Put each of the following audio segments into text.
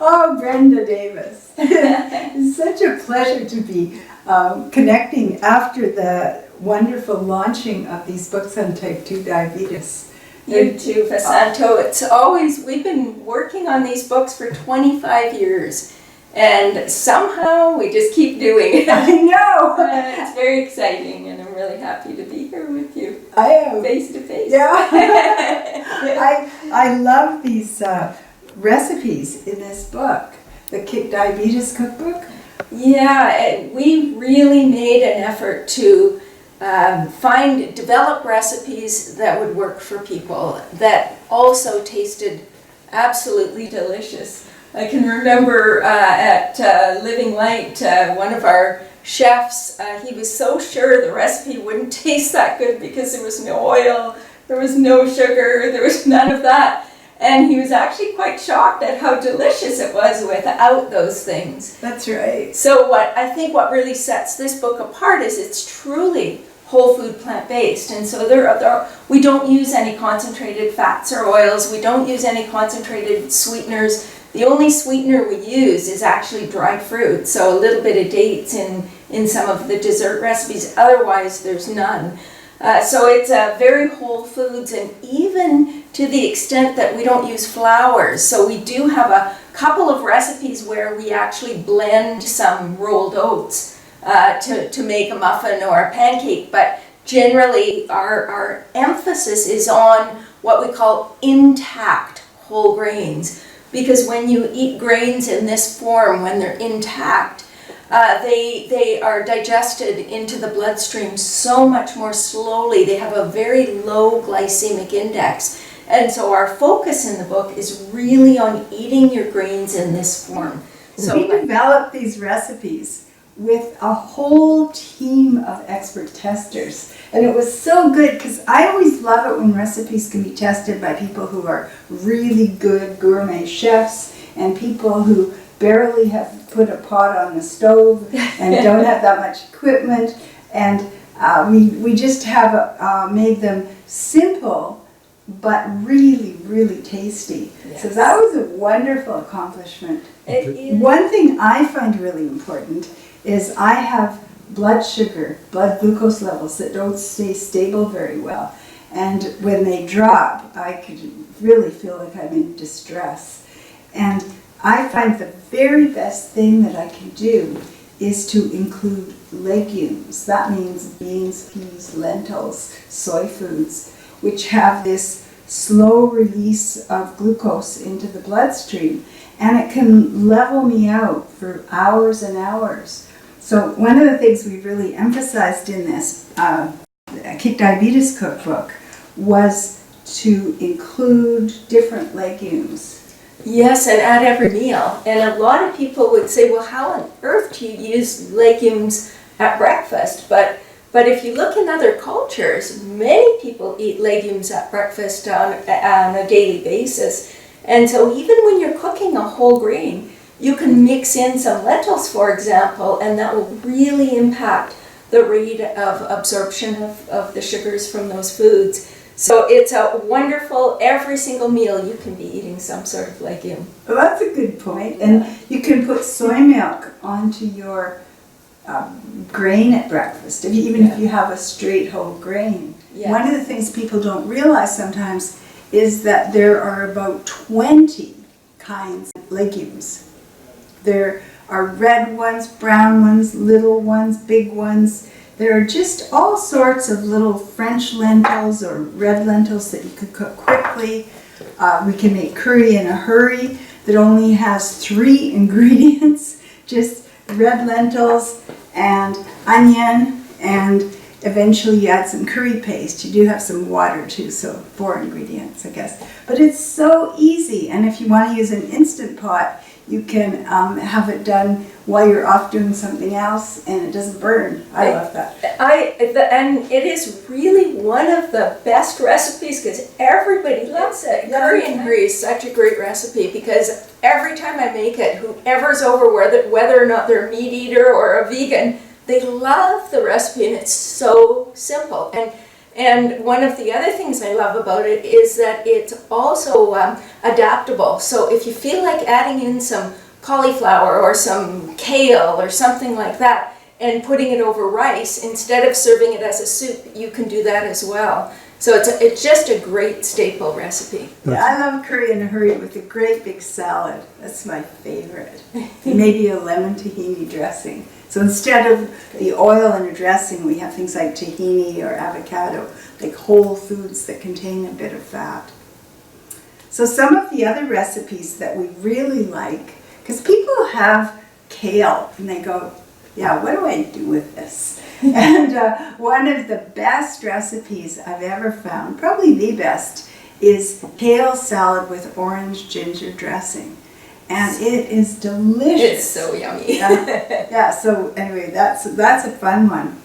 Oh, Brenda Davis. It's such a pleasure to be connecting after the wonderful launching of these books on type 2 diabetes. You too, Vesanto. We've been working on these books for 25 years, and somehow we just keep doing it. I know! It's very exciting, and I'm really happy to be here with you. I am. Face to face. Yeah. I love these recipes in this book, the Kick Diabetes Cookbook. Yeah, we really made an effort to develop recipes that would work for people that also tasted absolutely delicious. I can remember at Living Light, one of our chefs, he was so sure the recipe wouldn't taste that good because there was no oil, there was no sugar, there was none of that. And he was actually quite shocked at how delicious it was without those things. That's right. So I think what really sets this book apart is it's truly whole food plant-based. And so we don't use any concentrated fats or oils. We don't use any concentrated sweeteners. The only sweetener we use is actually dried fruit. So a little bit of dates in some of the dessert recipes. Otherwise, there's none. So it's very whole foods, and even to the extent that we don't use flours. So we do have a couple of recipes where we actually blend some rolled oats to make a muffin or a pancake, but generally our emphasis is on what we call intact whole grains, because when you eat grains in this form, when they're intact, they are digested into the bloodstream so much more slowly. They have a very low glycemic index. And so our focus in the book is really on eating your grains in this form. So we developed these recipes with a whole team of expert testers. And it was so good because I always love it when recipes can be tested by people who are really good gourmet chefs and people who barely have put a pot on the stove and don't have that much equipment. And we just have made them simple but really, really tasty. Yes. So that was a wonderful accomplishment. One thing I find really important is I have blood glucose levels that don't stay stable very well. And when they drop, I could really feel like I'm in distress. And I find the very best thing that I can do is to include legumes. That means beans, peas, lentils, soy foods, which have this slow release of glucose into the bloodstream, and it can level me out for hours and hours. So one of the things we really emphasized in this Kick Diabetes Cookbook was to include different legumes. Yes, and at every meal. And a lot of people would say, well, how on earth do you use legumes at breakfast? But if you look in other cultures, many people eat legumes at breakfast on a daily basis. And so even when you're cooking a whole grain, you can mix in some lentils, for example, and that will really impact the rate of absorption of the sugars from those foods. So it's a wonderful, every single meal you can be eating some sort of legume. Well, that's a good point. And you can put soy milk onto your grain at breakfast, even if you have a straight whole grain. Yes. One of the things people don't realize sometimes is that there are about 20 kinds of legumes. There are red ones, brown ones, little ones, big ones. There are just all sorts of little French lentils or red lentils that you could cook quickly. We can make curry in a hurry that only has 3 ingredients, just red lentils and onion, and eventually you add some curry paste. You do have some water too, so 4 ingredients, I guess. But it's so easy, and if you want to use an Instant Pot, you can have it done while you're off doing something else, and it doesn't burn. I love that. And it is really one of the best recipes because everybody loves it. Curry and brie is such a great recipe because every time I make it, whoever's over, whether or not they're a meat eater or a vegan, they love the recipe, and it's so simple. And And one of the other things I love about it is that it's also adaptable. So if you feel like adding in some cauliflower or some kale or something like that and putting it over rice, instead of serving it as a soup, you can do that as well. So it's just a great staple recipe. Yeah, I love curry in a hurry with a great big salad. That's my favorite. Maybe a lemon tahini dressing. So instead of the oil in a dressing, we have things like tahini or avocado, like whole foods that contain a bit of fat. So some of the other recipes that we really like, because people have kale and they go, yeah, what do I do with this? And one of the best recipes I've ever found, probably the best, is kale salad with orange ginger dressing. And it is delicious. It's so yummy. Yeah, so anyway, that's a fun one.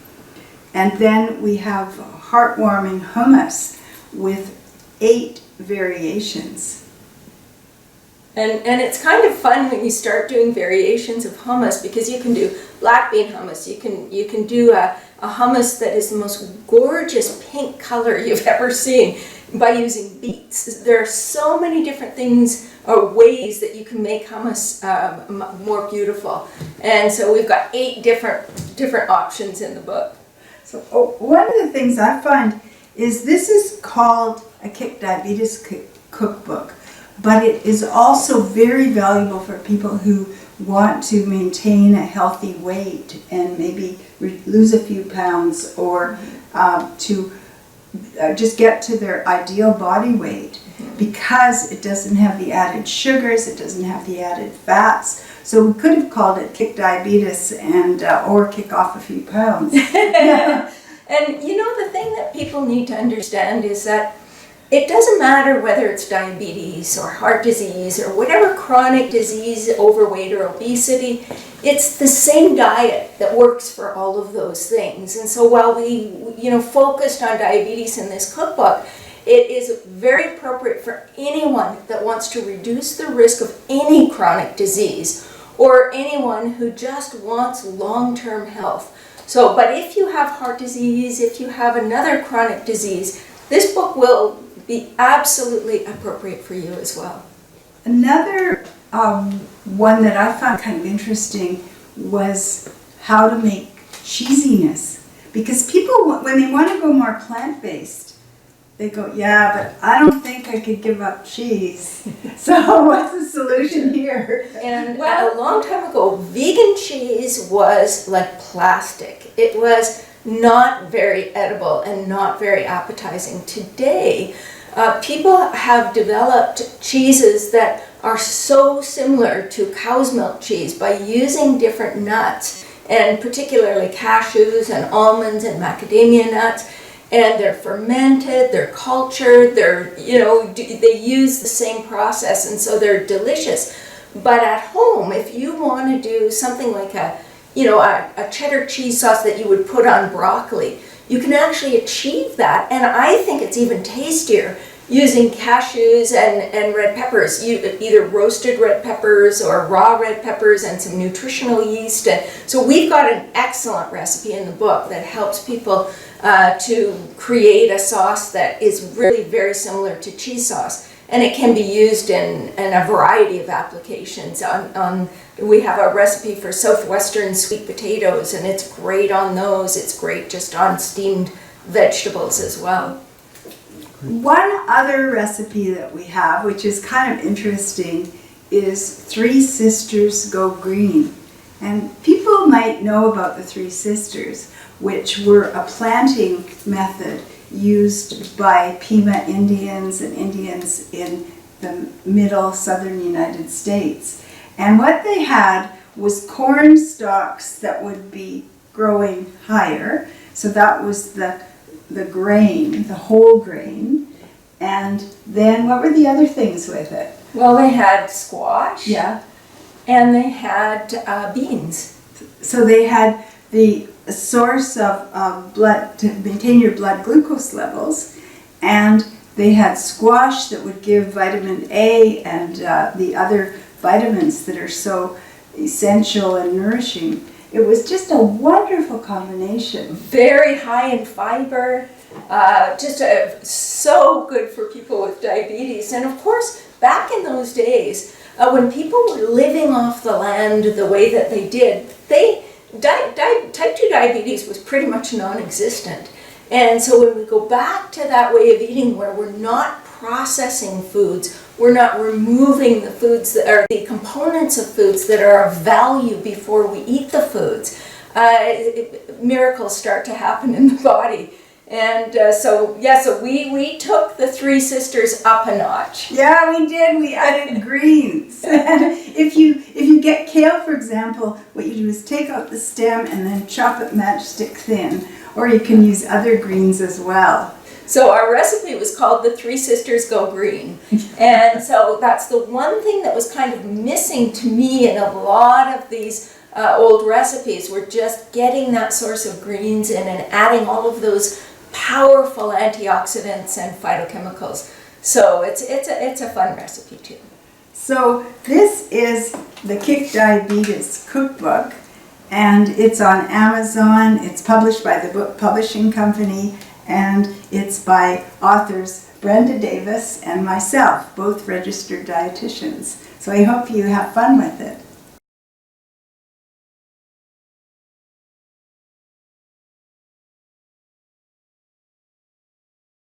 And then we have heartwarming hummus with 8 variations. And it's kind of fun when you start doing variations of hummus, because you can do black bean hummus. You can do a hummus that is the most gorgeous pink color you've ever seen by using beets. There are so many different things or ways that you can make hummus more beautiful. And so we've got 8 different options in the book. So one of the things I find is this is called a Kick Diabetes Cookbook, but it is also very valuable for people who want to maintain a healthy weight and maybe lose a few pounds, or to just get to their ideal body weight, because it doesn't have the added sugars, it doesn't have the added fats. So we could have called it Kick Diabetes and or Kick Off a Few Pounds. Yeah. And you know, the thing that people need to understand is that it doesn't matter whether it's diabetes or heart disease or whatever chronic disease, overweight or obesity, it's the same diet that works for all of those things. And so while we focused on diabetes in this cookbook, it is very appropriate for anyone that wants to reduce the risk of any chronic disease, or anyone who just wants long-term health. So, but if you have heart disease, if you have another chronic disease, this book will be absolutely appropriate for you as well. Another one that I found kind of interesting was how to make cheesiness. Because people, when they want to go more plant-based, they go, yeah, but I don't think I could give up cheese. So what's the solution here? And a long time ago, vegan cheese was like plastic. It was not very edible and not very appetizing. Today, people have developed cheeses that are so similar to cow's milk cheese by using different nuts, and particularly cashews and almonds and macadamia nuts. And they're fermented, they're cultured, they use the same process, and so they're delicious. But at home, if you want to do something like a cheddar cheese sauce that you would put on broccoli, you can actually achieve that. And I think it's even tastier using cashews and red peppers, either roasted red peppers or raw red peppers and some nutritional yeast. And so we've got an excellent recipe in the book that helps people to create a sauce that is really very similar to cheese sauce. And it can be used in a variety of applications. We have a recipe for southwestern sweet potatoes, and it's great on those. It's great just on steamed vegetables as well. One other recipe that we have, which is kind of interesting, is Three Sisters Go Green. And people might know about the Three Sisters, which were a planting method used by Pima Indians and Indians in the middle southern United States. And what they had was corn stalks that would be growing higher. So that was the grain, the whole grain. And then what were the other things with it? Well, they had squash. Yeah. And they had beans. So they had the source of blood to maintain your blood glucose levels, and they had squash that would give vitamin A and the other vitamins that are so essential and nourishing. It was just a wonderful combination. Very high in fiber. So good for people with diabetes. And of course, back in those days, when people were living off the land the way that they did, type 2 diabetes was pretty much non-existent. And so when we go back to that way of eating where we're not processing foods, we're not removing the foods that are the components of foods that are of value before we eat the foods, miracles start to happen in the body. And so we took the Three Sisters up a notch. Yeah, we did. We added greens. If you get kale, for example, what you do is take out the stem and then chop it matchstick thin. Or you can use other greens as well. So our recipe was called The Three Sisters Go Green. And so that's the one thing that was kind of missing to me in a lot of these old recipes. We're just getting that source of greens in and adding all of those powerful antioxidants and phytochemicals. So it's a fun recipe too. So this is the Kick Diabetes Cookbook, and it's on Amazon. It's published by the Book Publishing Company, and it's by authors Brenda Davis and myself, both registered dietitians. So I hope you have fun with it.